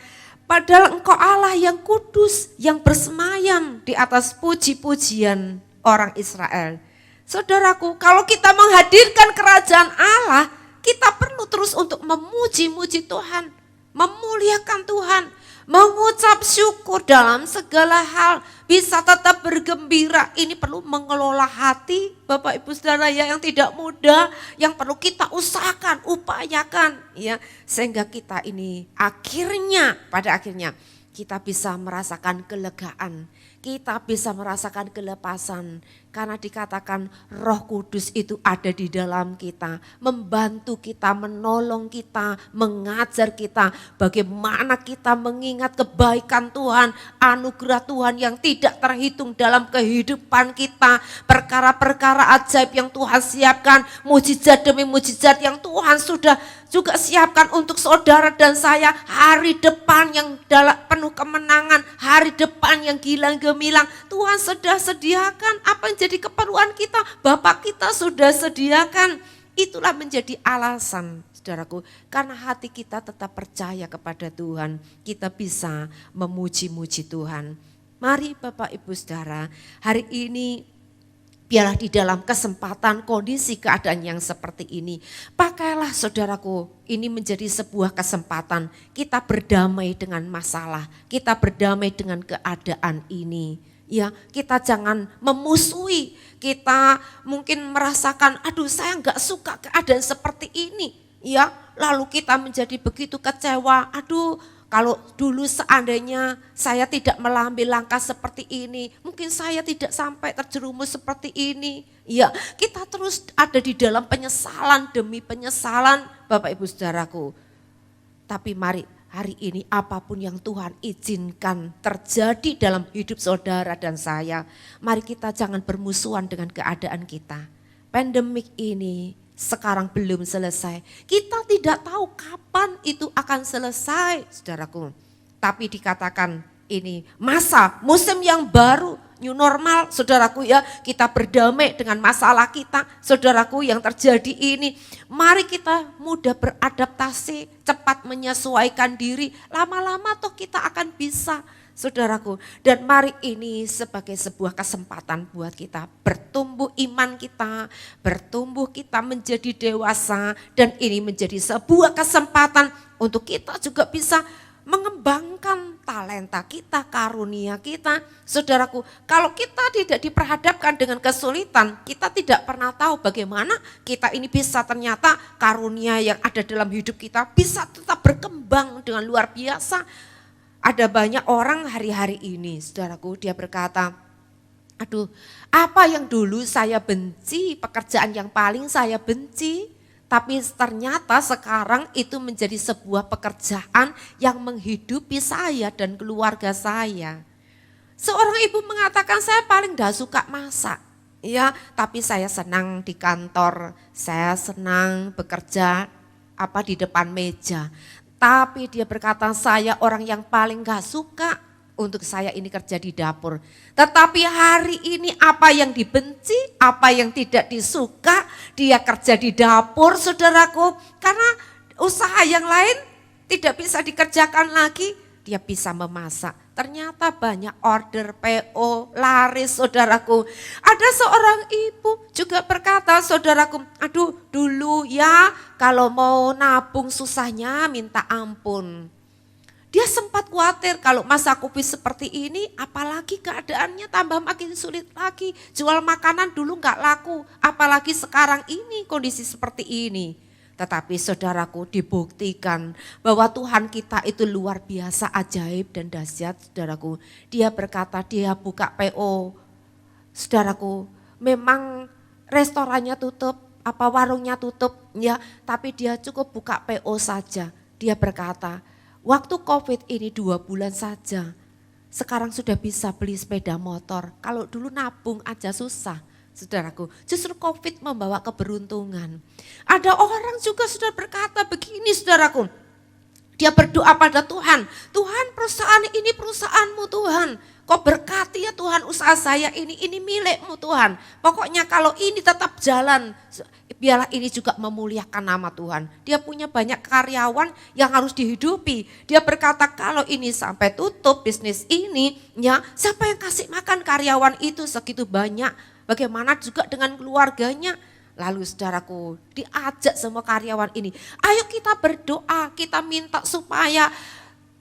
padahal Engkau Allah yang kudus, yang bersemayam di atas puji-pujian orang Israel. Saudaraku, kalau kita menghadirkan kerajaan Allah, kita perlu terus untuk memuji-muji Tuhan, memuliakan Tuhan, mengucap syukur dalam segala hal, bisa tetap bergembira. Ini perlu mengelola hati, Bapak Ibu Saudara ya, yang tidak mudah, yang perlu kita usahakan, upayakan, ya, sehingga kita ini pada akhirnya kita bisa merasakan kelegaan, kita bisa merasakan kelepasan. Karena dikatakan Roh Kudus itu ada di dalam kita, membantu kita, menolong kita, mengajar kita bagaimana kita mengingat kebaikan Tuhan, anugerah Tuhan yang tidak terhitung dalam kehidupan kita, perkara-perkara ajaib yang Tuhan siapkan, mujizat demi mujizat yang Tuhan sudah juga siapkan untuk saudara dan saya, hari depan yang penuh kemenangan, hari depan yang gilang gemilang, Tuhan sudah sediakan apa yang jadi keperluan kita, Bapak kita sudah sediakan. Itulah menjadi alasan, saudaraku, karena hati kita tetap percaya kepada Tuhan, kita bisa memuji-muji Tuhan. Mari Bapak Ibu Saudara, hari ini biarlah di dalam kesempatan kondisi keadaan yang seperti ini, pakailah saudaraku, ini menjadi sebuah kesempatan kita berdamai dengan masalah, kita berdamai dengan keadaan ini. Ya, kita jangan memusuhi, kita mungkin merasakan, aduh saya enggak suka keadaan seperti ini. Ya, lalu kita menjadi begitu kecewa, aduh kalau dulu seandainya saya tidak mengambil langkah seperti ini, mungkin saya tidak sampai terjerumus seperti ini. Ya, kita terus ada di dalam penyesalan demi penyesalan, Bapak Ibu Saudaraku. Tapi mari hari ini apapun yang Tuhan izinkan terjadi dalam hidup saudara dan saya, mari kita jangan bermusuhan dengan keadaan kita. Pandemik ini sekarang belum selesai. Kita tidak tahu kapan itu akan selesai, saudaraku. Tapi dikatakan ini masa musim yang baru, new normal, saudaraku ya, kita berdamai dengan masalah kita, saudaraku yang terjadi ini. Mari kita mudah beradaptasi, cepat menyesuaikan diri, lama-lama toh kita akan bisa, saudaraku. Dan mari ini sebagai sebuah kesempatan buat kita bertumbuh iman kita, bertumbuh kita menjadi dewasa, dan ini menjadi sebuah kesempatan untuk kita juga bisa mengembangkan talenta kita, karunia kita. Saudaraku, kalau kita tidak diperhadapkan dengan kesulitan, kita tidak pernah tahu bagaimana kita ini bisa ternyata karunia yang ada dalam hidup kita bisa tetap berkembang dengan luar biasa. Ada banyak orang hari-hari ini, saudaraku, dia berkata, aduh, apa yang dulu saya benci, pekerjaan yang paling saya benci, tapi ternyata sekarang itu menjadi sebuah pekerjaan yang menghidupi saya dan keluarga saya. Seorang ibu mengatakan, saya paling gak suka masak, ya, tapi saya senang di kantor, saya senang bekerja di depan meja. Tapi dia berkata, saya orang yang paling gak suka untuk saya ini kerja di dapur. Tetapi hari ini apa yang dibenci, apa yang tidak disuka, dia kerja di dapur, saudaraku. Karena usaha yang lain tidak bisa dikerjakan lagi, dia bisa memasak. Ternyata banyak order PO, laris, saudaraku. Ada seorang ibu juga berkata, saudaraku, aduh dulu ya kalau mau nabung susahnya minta ampun. Dia sempat khawatir kalau masa Covid seperti ini, apalagi keadaannya tambah makin sulit lagi. Jual makanan dulu gak laku, apalagi sekarang ini kondisi seperti ini. Tetapi saudaraku, dibuktikan bahwa Tuhan kita itu luar biasa ajaib dan dahsyat, saudaraku. Dia berkata dia buka PO. Saudaraku, memang restorannya tutup, warungnya tutup ya, tapi dia cukup buka PO saja. Dia berkata, waktu Covid ini 2 bulan saja, sekarang sudah bisa beli sepeda motor. Kalau dulu nabung aja susah, saudaraku. Justru Covid membawa keberuntungan. Ada orang juga sudah berkata begini, saudaraku. Dia berdoa pada Tuhan, Tuhan perusahaan ini perusahaanmu Tuhan. Kau berkati ya Tuhan usaha saya ini milikmu Tuhan. Pokoknya kalau ini tetap jalan, biarlah ini juga memuliakan nama Tuhan. Dia punya banyak karyawan yang harus dihidupi. Dia berkata kalau ini sampai tutup bisnis ini, ya siapa yang kasih makan karyawan itu segitu banyak. Bagaimana juga dengan keluarganya. Lalu saudaraku, diajak semua karyawan ini, ayo kita berdoa, kita minta supaya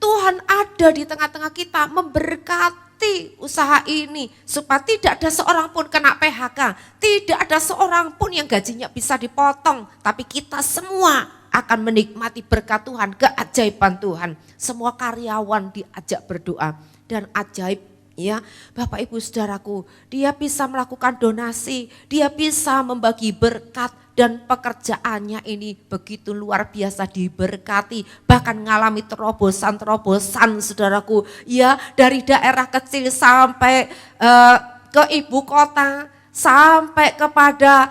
Tuhan ada di tengah-tengah kita memberkati usaha ini supaya tidak ada seorang pun kena PHK, tidak ada seorang pun yang gajinya bisa dipotong, tapi kita semua akan menikmati berkat Tuhan, keajaiban Tuhan. Semua karyawan diajak berdoa dan ajaib. Ya, Bapak Ibu Saudaraku, dia bisa melakukan donasi, dia bisa membagi berkat dan pekerjaannya ini begitu luar biasa diberkati, bahkan mengalami terobosan-terobosan saudaraku. Ya, dari daerah kecil sampai ke ibu kota, sampai kepada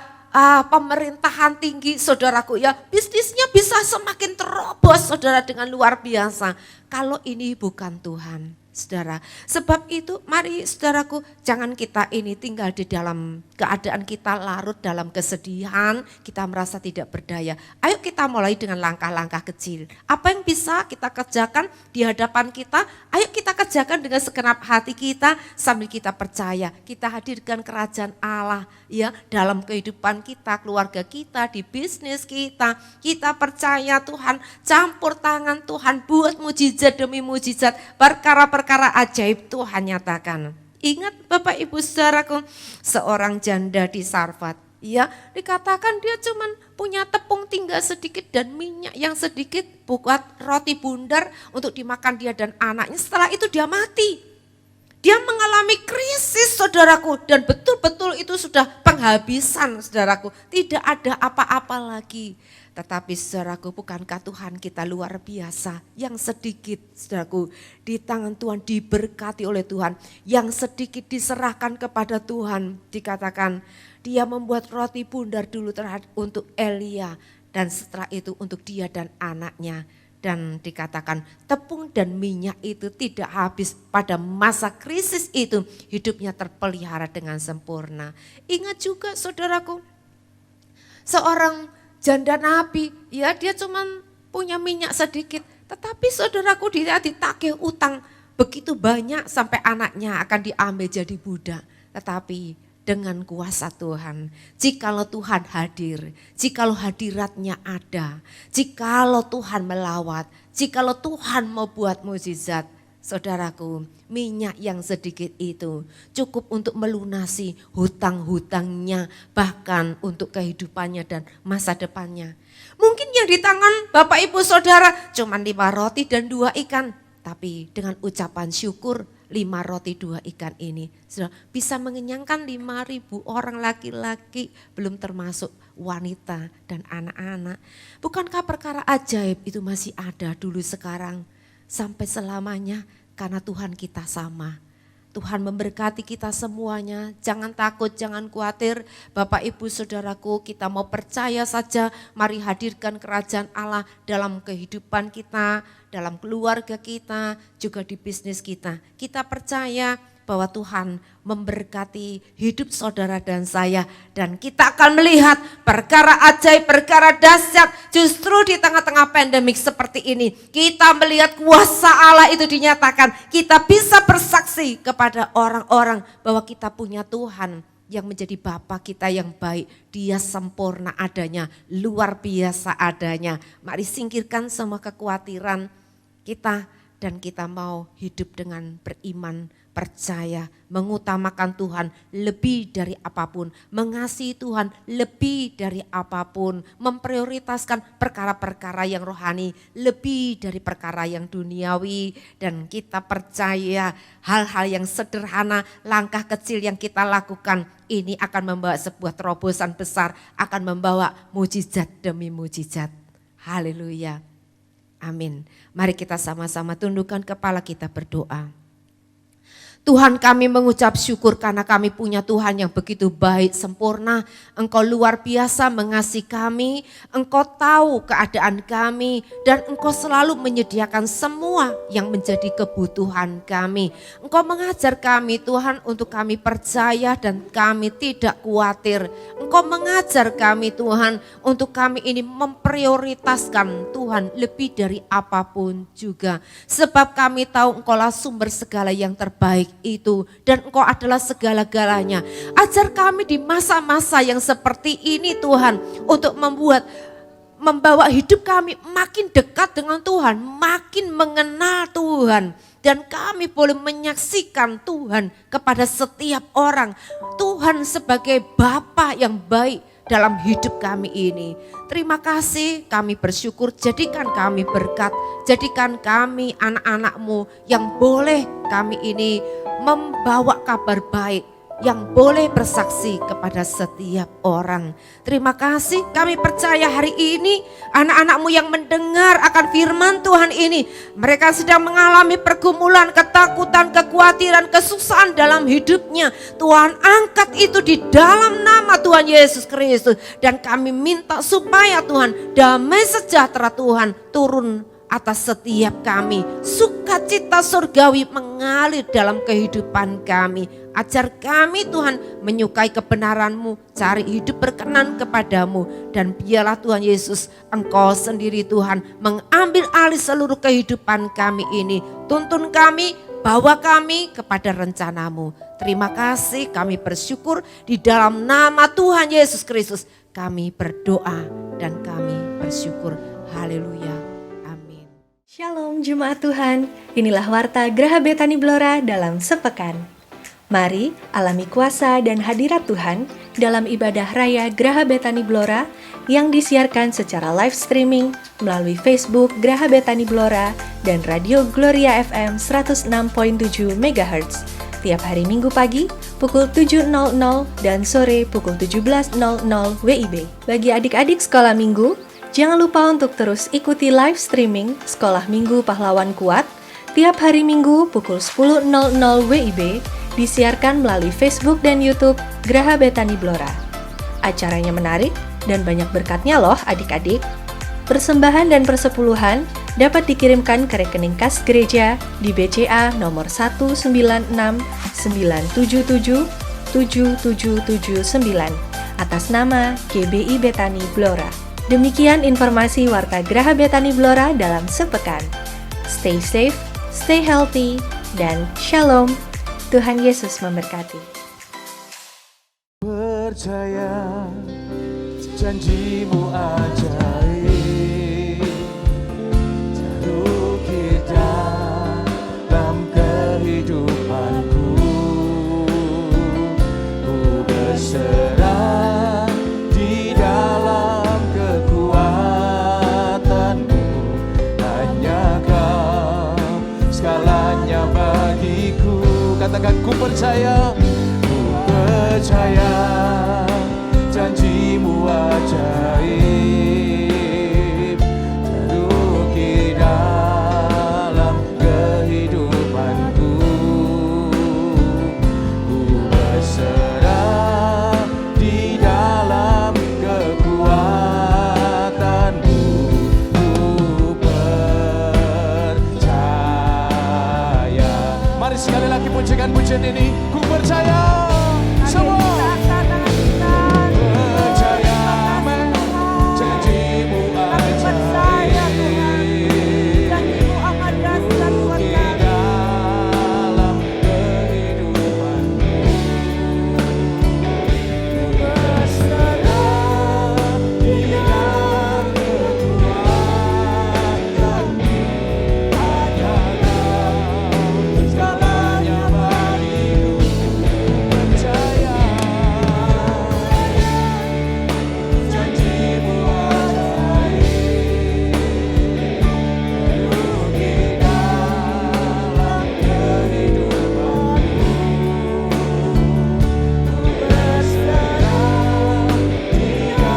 pemerintahan tinggi saudaraku ya, bisnisnya bisa semakin terobos saudara dengan luar biasa. Kalau ini bukan Tuhan. Saudara, sebab itu mari saudaraku jangan kita ini tinggal di dalam keadaan kita larut dalam kesedihan, kita merasa tidak berdaya. Ayo kita mulai dengan langkah-langkah kecil. Apa yang bisa kita kerjakan di hadapan kita, ayo kita kerjakan dengan segenap hati kita sambil kita percaya. Kita hadirkan kerajaan Allah ya dalam kehidupan kita, keluarga kita, di bisnis kita. Kita percaya Tuhan, campur tangan Tuhan buat mujizat demi mujizat, perkara-perkara ajaib Tuhan nyatakan. Ingat Bapak Ibu Saudaraku, seorang janda di Sarfat, ya dikatakan dia cuman punya tepung tinggal sedikit dan minyak yang sedikit buat roti bundar untuk dimakan dia dan anaknya. Setelah itu dia mati. Dia mengalami krisis saudaraku dan betul-betul itu sudah penghabisan saudaraku. Tidak ada apa-apa lagi. Tetapi saudaraku, bukankah Tuhan kita luar biasa? Yang sedikit saudaraku di tangan Tuhan diberkati oleh Tuhan. Yang sedikit diserahkan kepada Tuhan. Dikatakan dia membuat roti bundar dulu untuk Elia. Dan setelah itu untuk dia dan anaknya. Dan dikatakan tepung dan minyak itu tidak habis pada masa krisis itu, hidupnya terpelihara dengan sempurna. Ingat juga saudaraku, seorang janda nabi, ya dia cuma punya minyak sedikit, tetapi saudaraku dia ditagih utang begitu banyak sampai anaknya akan diambil jadi budak. Tetapi dengan kuasa Tuhan, jikalau Tuhan hadir, jikalau hadiratnya ada, jikalau Tuhan melawat, jikalau Tuhan mau buat mukjizat, saudaraku, minyak yang sedikit itu cukup untuk melunasi hutang-hutangnya, bahkan untuk kehidupannya dan masa depannya. Mungkin yang di tangan Bapak Ibu Saudara cuma 5 roti dan 2 ikan, tapi dengan ucapan syukur 5 roti 2 ikan ini sudah bisa mengenyangkan 5.000 orang laki-laki, belum termasuk wanita dan anak-anak. Bukankah perkara ajaib itu masih ada dulu sekarang sampai selamanya, karena Tuhan kita sama. Tuhan memberkati kita semuanya, jangan takut, jangan khawatir. Bapak Ibu Saudaraku, kita mau percaya saja, mari hadirkan kerajaan Allah dalam kehidupan kita, dalam keluarga kita, juga di bisnis kita. Kita percaya bahwa Tuhan memberkati hidup saudara dan saya, dan kita akan melihat perkara ajaib, perkara dahsyat justru di tengah-tengah pandemik seperti ini. Kita melihat kuasa Allah itu dinyatakan, kita bisa bersaksi kepada orang-orang bahwa kita punya Tuhan yang menjadi Bapa kita yang baik. Dia sempurna adanya, luar biasa adanya. Mari singkirkan semua kekhawatiran kita dan kita mau hidup dengan beriman, percaya, mengutamakan Tuhan lebih dari apapun, mengasihi Tuhan lebih dari apapun, memprioritaskan perkara-perkara yang rohani lebih dari perkara yang duniawi. Dan kita percaya hal-hal yang sederhana, langkah kecil yang kita lakukan ini akan membawa sebuah terobosan besar, akan membawa mujizat demi mujizat. Haleluya. Amin. Mari kita sama-sama tundukkan kepala kita berdoa. Tuhan, kami mengucap syukur karena kami punya Tuhan yang begitu baik, sempurna. Engkau luar biasa mengasihi kami, Engkau tahu keadaan kami, dan Engkau selalu menyediakan semua yang menjadi kebutuhan kami. Engkau mengajar kami Tuhan untuk kami percaya dan kami tidak khawatir. Engkau mengajar kami Tuhan untuk kami ini memprioritaskan Tuhan lebih dari apapun juga. Sebab kami tahu Engkaulah sumber segala yang terbaik itu, dan Engkau adalah segala-galanya. Ajar kami di masa-masa yang seperti ini Tuhan, untuk membawa hidup kami makin dekat dengan Tuhan, makin mengenal Tuhan, dan kami boleh menyaksikan Tuhan kepada setiap orang. Tuhan sebagai Bapa yang baik dalam hidup kami ini. Terima kasih, kami bersyukur, jadikan kami berkat, jadikan kami anak-anak-Mu yang boleh kami ini membawa kabar baik, yang boleh bersaksi kepada setiap orang. Terima kasih, kami percaya hari ini anak-anak-Mu yang mendengar akan firman Tuhan ini, mereka sedang mengalami pergumulan, ketakutan, kekhawatiran, kesusahan dalam hidupnya. Tuhan angkat itu di dalam nama Tuhan Yesus Kristus, dan kami minta supaya Tuhan damai sejahtera Tuhan turun atas setiap kami. Sukacita surgawi mengalir dalam kehidupan kami. Ajar kami Tuhan menyukai kebenaran-Mu, cari hidup berkenan kepadamu. Dan biarlah Tuhan Yesus, Engkau sendiri Tuhan mengambil alih seluruh kehidupan kami ini. Tuntun kami, bawa kami kepada rencana-Mu. Terima kasih, kami bersyukur di dalam nama Tuhan Yesus Kristus. Kami berdoa dan kami bersyukur. Haleluya. Shalom Jemaat Tuhan, inilah Warta Graha Betani Blora dalam sepekan. Mari alami kuasa dan hadirat Tuhan dalam ibadah raya Graha Betani Blora yang disiarkan secara live streaming melalui Facebook Graha Betani Blora dan Radio Gloria FM 106.7 MHz tiap hari Minggu pagi pukul 7.00 dan sore pukul 17.00 WIB. Bagi adik-adik sekolah minggu, jangan lupa untuk terus ikuti live streaming Sekolah Minggu Pahlawan Kuat tiap hari Minggu pukul 10.00 WIB, disiarkan melalui Facebook dan YouTube Graha Betani Blora. Acaranya menarik dan banyak berkatnya loh adik-adik. Persembahan dan persepuluhan dapat dikirimkan ke rekening kas gereja di BCA nomor 19697777779 atas nama GBI Betani Blora. Demikian informasi Warta Graha Betani Blora dalam sepekan. Stay safe, stay healthy, dan shalom. Tuhan Yesus memberkati. Percaya janjimu ajaib, terukir dalam kehidupanku. Ku berserah di dalam kekuatanmu, hanya Kau segalanya bagiku. Katakan ku percaya janjimu ajaib, terukir dalam kehidupanku. Ku berserah di dalam kekuatanmu. Ku percaya. Mari sekali lagi pujikan pujian ini. Ku percaya. Semua percaya, amin. Janjimu ajaib, Janjimu amat dahsyat buat terukir kami. dalam kehidupanmu. Ku berserah di dalam kekuatanmu, hanya Kau segalanya bagiku. Percaya janjimu ajaib, terukir dalam kehidupanmu. Ku berserah di dalam kekuatanmu.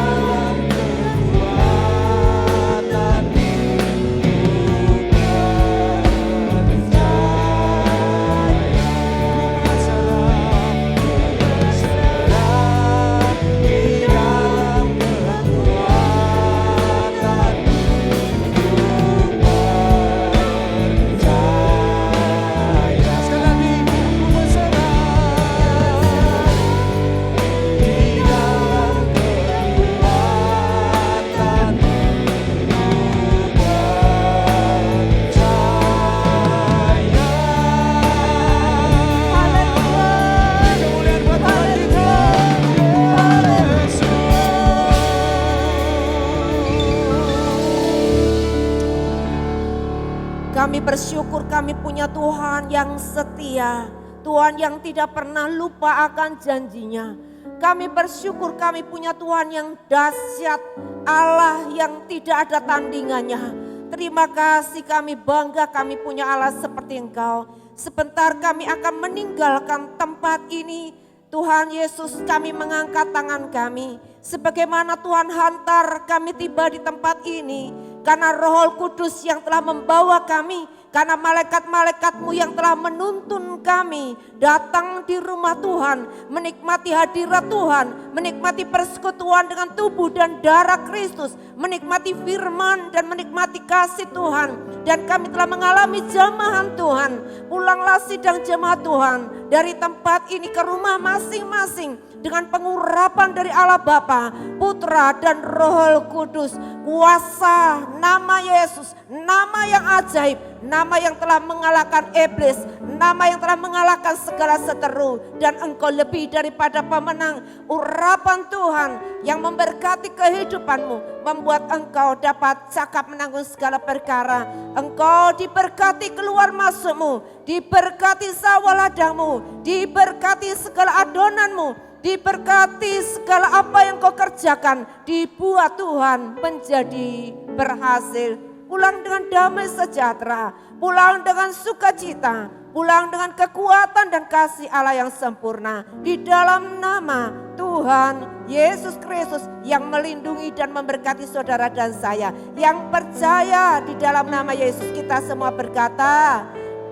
Kami bersyukur kami punya Tuhan yang setia, Tuhan yang tidak pernah lupa akan janjinya. Kami bersyukur kami punya Tuhan yang dahsyat, Allah yang tidak ada tandingannya. Terima kasih, kami bangga kami punya Allah seperti Engkau. Sebentar kami akan meninggalkan tempat ini. Tuhan Yesus, kami mengangkat tangan kami. Sebagaimana Tuhan hantar kami tiba di tempat ini. Karena Roh Kudus yang telah membawa kami, karena malaikat-malaikatmu yang telah menuntun kami datang di rumah Tuhan, menikmati hadirat Tuhan, menikmati persekutuan dengan tubuh dan darah Kristus, menikmati firman dan menikmati kasih Tuhan. Dan kami telah mengalami jamahan Tuhan. Pulanglah sidang jemaat Tuhan dari tempat ini ke rumah masing-masing dengan pengurapan dari Allah Bapa, Putra dan Roh Kudus. Kuasa nama Yesus, nama yang ajaib, nama yang telah mengalahkan iblis, nama yang telah mengalahkan segala seteru, dan Engkau lebih daripada pemenang. Urapan Tuhan yang memberkati kehidupanmu, membuat engkau dapat cakap menanggung segala perkara. Engkau diberkati keluar masukmu, diberkati sawah ladangmu, diberkati segala adonanmu, diberkati segala apa yang kau kerjakan, dibuat Tuhan menjadi berhasil. Pulang dengan damai sejahtera, pulang dengan sukacita, pulang dengan kekuatan dan kasih Allah yang sempurna. Di dalam nama Tuhan Yesus Kristus yang melindungi dan memberkati saudara dan saya. Yang percaya di dalam nama Yesus, kita semua berkata,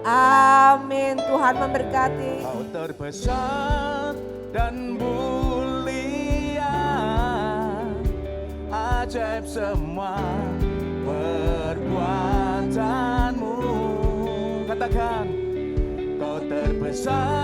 amin. Tuhan memberkati. Kau terbesar dan mulia, ajaib semua besar